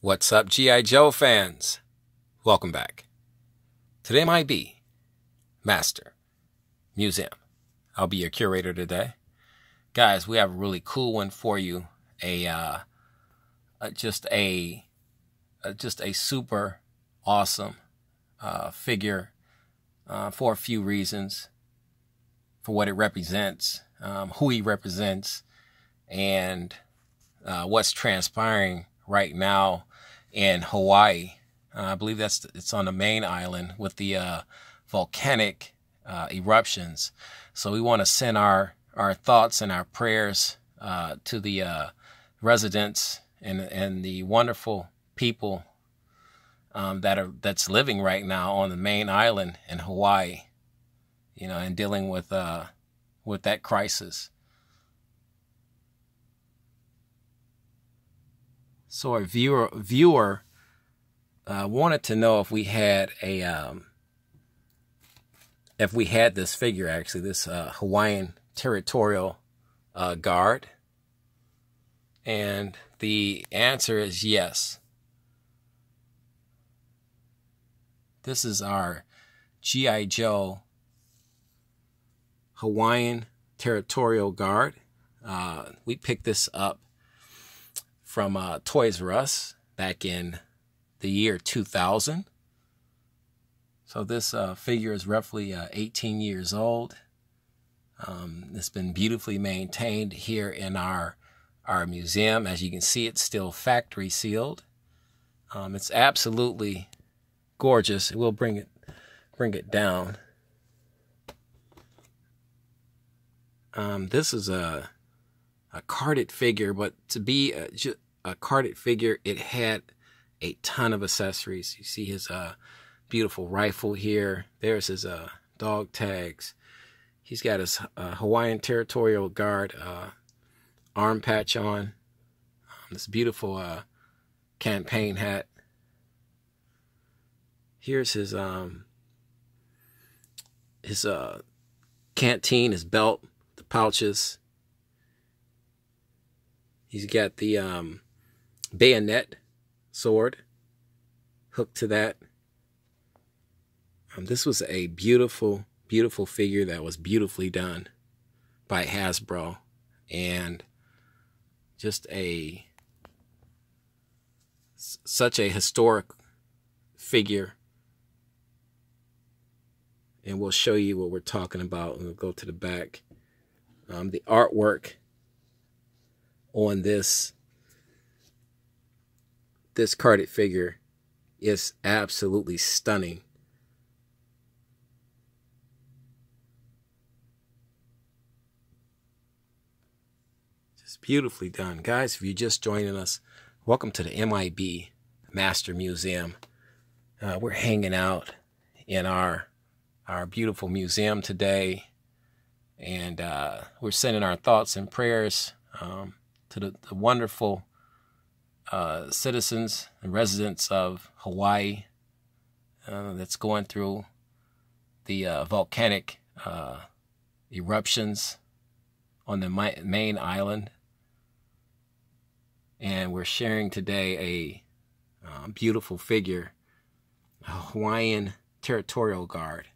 What's up, G.I. Joe fans? Welcome back to the M.I.B. Master Museum. I'll be your curator today. Guys, we have a really cool one for you. Just a super awesome figure for a few reasons, for what it represents, who he represents, and what's transpiring right now in Hawaii. I believe it's on the main island with the volcanic eruptions. So we want to send our thoughts and our prayers to the residents and the wonderful people that's living right now on the main island in Hawaii, and dealing with that crisis. So a viewer wanted to know if we had this figure, actually, this Hawaiian Territorial guard, and the answer is yes. This is our G.I. Joe Hawaiian Territorial guard. We picked this up from Toys R Us back in the year 2000. So this figure is roughly 18 years old. It's been beautifully maintained here in our museum. As you can see, it's still factory sealed. It's absolutely gorgeous. We'll bring it down. This is a carded figure, but to be a carded figure, it had a ton of accessories. You see his beautiful rifle here. There's his dog tags. He's got his Hawaiian Territorial Guard arm patch on. This beautiful campaign hat. Here's his canteen, his belt, the pouches. He's got the bayonet sword hooked to that. This was a beautiful, beautiful figure that was beautifully done by Hasbro, and just such a historic figure. And we'll show you what we're talking about, and we'll go to the back. The artwork on this carded figure is absolutely stunning. Just beautifully done. Guys, if you're just joining us, welcome to the M.I.B. Master Museum. We're hanging out in our beautiful museum today, and we're sending our thoughts and prayers to the wonderful citizens and residents of Hawaii that's going through the volcanic eruptions on the main island. And we're sharing today a beautiful figure, a Hawaiian Territorial Guard.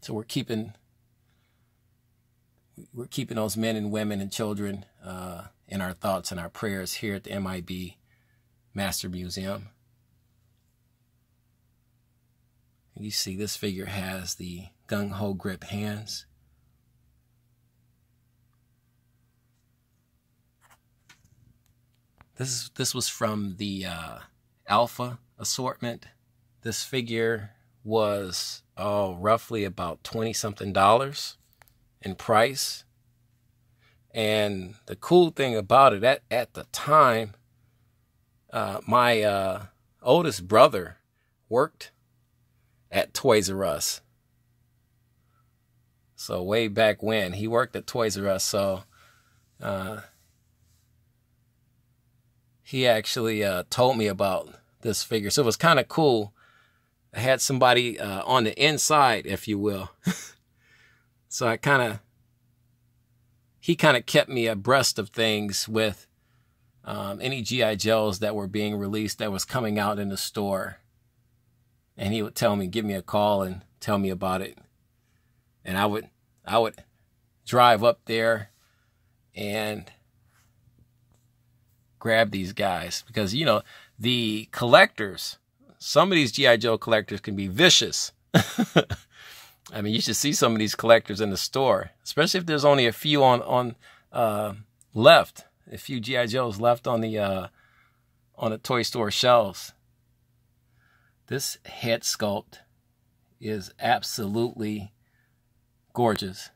So we're keeping those men and women and children in our thoughts and our prayers here at the M.I.B. Master Museum. And you see this figure has the gung-ho grip hands. This was from the Alpha assortment. This figure was roughly about $20-something in price. And the cool thing about it, at the time, my oldest brother worked at Toys R Us. So way back when, he worked at Toys R Us. So he actually told me about this figure. So it was kind of cool. I had somebody on the inside, if you will. So he kind of kept me abreast of things with any G.I. Joes that were being released that was coming out in the store. And he would tell me, give me a call and tell me about it. And I would drive up there and grab these guys, because, you know, the collectors, some of these G.I. Joe collectors can be vicious. I mean, you should see some of these collectors in the store, especially if there's only a few on left, a few G.I. Joes left on the toy store shelves. This head sculpt is absolutely gorgeous.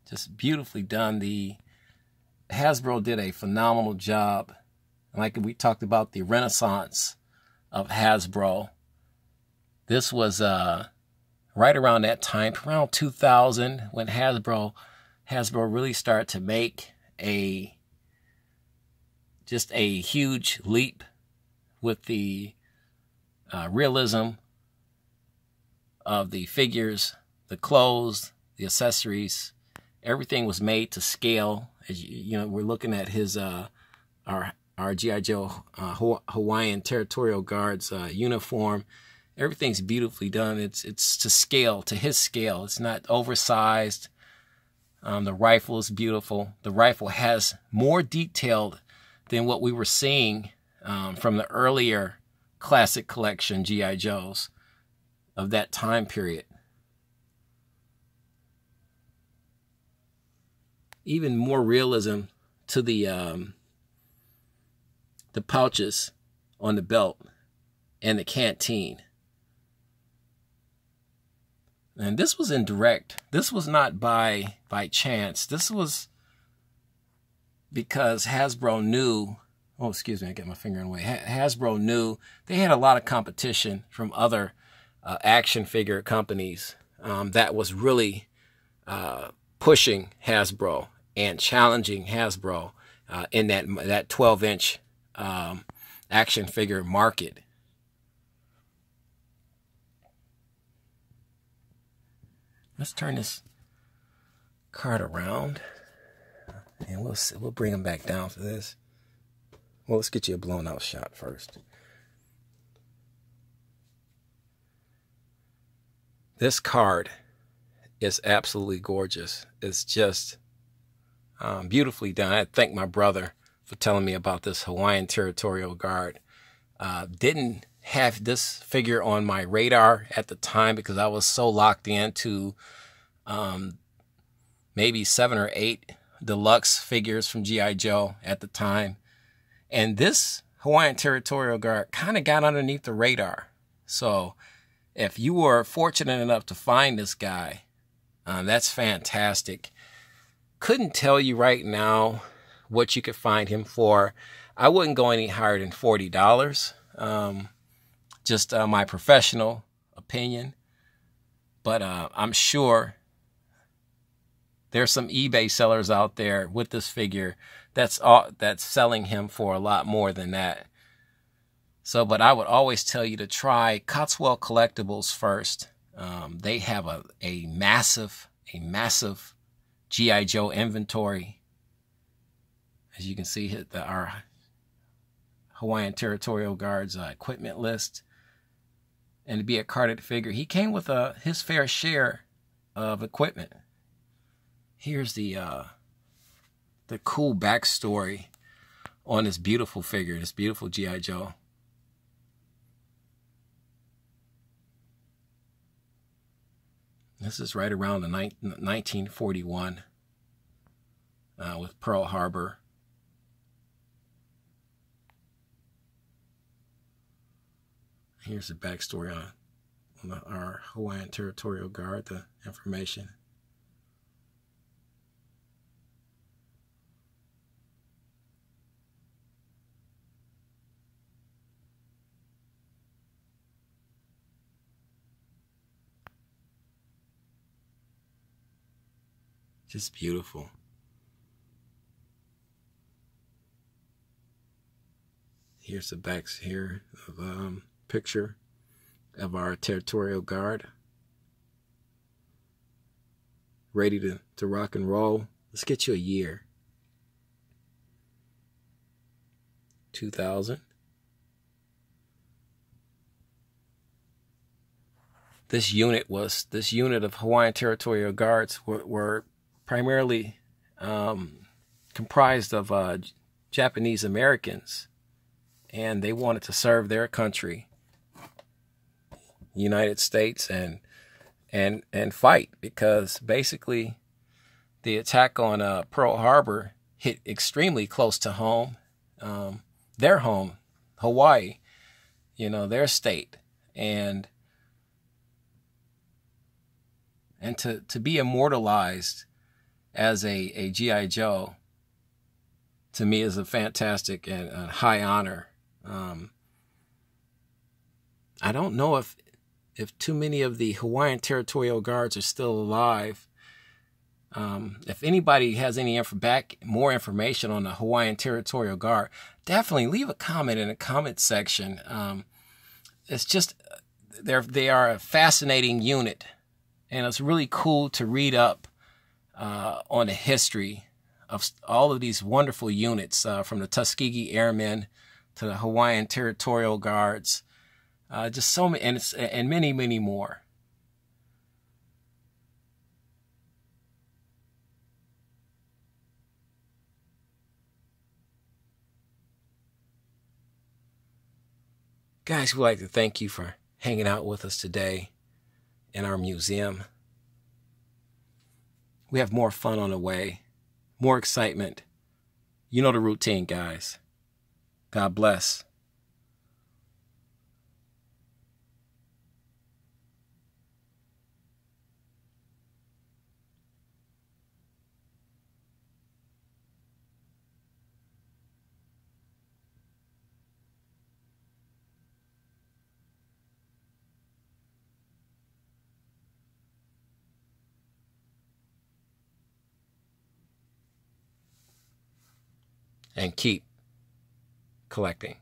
Just beautifully done. The Hasbro did a phenomenal job. Like we talked about the renaissance of Hasbro. This was right around that time, around 2000, when Hasbro really started to make just a huge leap with the realism of the figures, the clothes, the accessories. Everything was made to scale. As you know, we're looking at his our G.I. Joe Hawaiian Territorial Guard's uniform. Everything's beautifully done. It's to scale, to his scale. It's not oversized. The rifle is beautiful. The rifle has more detailed than what we were seeing from the earlier classic collection G.I. Joes of that time period. Even more realism to the pouches on the belt and the canteen. And this was indirect. This was not by chance. This was because Hasbro knew, oh, excuse me, I got my finger in the way. Hasbro knew they had a lot of competition from other action figure companies that was really pushing Hasbro and challenging Hasbro in that 12-inch action figure market. Let's turn this card around, and we'll bring him back down for this. Well, let's get you a blown out shot first. This card is absolutely gorgeous. It's just beautifully done. I thank my brother for telling me about this Hawaiian Territorial Guard. Didn't have this figure on my radar at the time because I was so locked into maybe 7 or 8 deluxe figures from G.I. Joe at the time. And this Hawaiian Territorial Guard kind of got underneath the radar. So if you were fortunate enough to find this guy, that's fantastic. Couldn't tell you right now what you could find him for. I wouldn't go any higher than $40. Just my professional opinion. But I'm sure there's some eBay sellers out there with this figure that's selling him for a lot more than that. So, but I would always tell you to try Cotswold Collectibles first. They have a massive G.I. Joe inventory. As you can see, our Hawaiian Territorial Guard's equipment list. And to be a carded figure, he came with his fair share of equipment. Here's the cool backstory on this beautiful figure, this beautiful G.I. Joe. This is right around the 1941 with Pearl Harbor. Here's the backstory on our Hawaiian Territorial Guard, the information. Just beautiful. Here's the backs here of picture of our Territorial Guard. Ready to rock and roll. Let's get you a year. 2000. This unit of Hawaiian Territorial Guards were primarily comprised of Japanese Americans, and they wanted to serve their country, United States, and fight, because basically the attack on Pearl Harbor hit extremely close to home, their home, Hawaii, their state, and to be immortalized as a G.I. Joe, to me, is a fantastic and a high honor. I don't know if too many of the Hawaiian Territorial Guards are still alive. If anybody has any more information on the Hawaiian Territorial Guard, definitely leave a comment in the comment section. It's just, they are a fascinating unit, and it's really cool to read up on the history of all of these wonderful units, from the Tuskegee Airmen to the Hawaiian Territorial Guards, just so many, and many, many more. Guys, we'd like to thank you for hanging out with us today in our museum. We have more fun on the way, more excitement. You know the routine, guys. God bless. And keep collecting.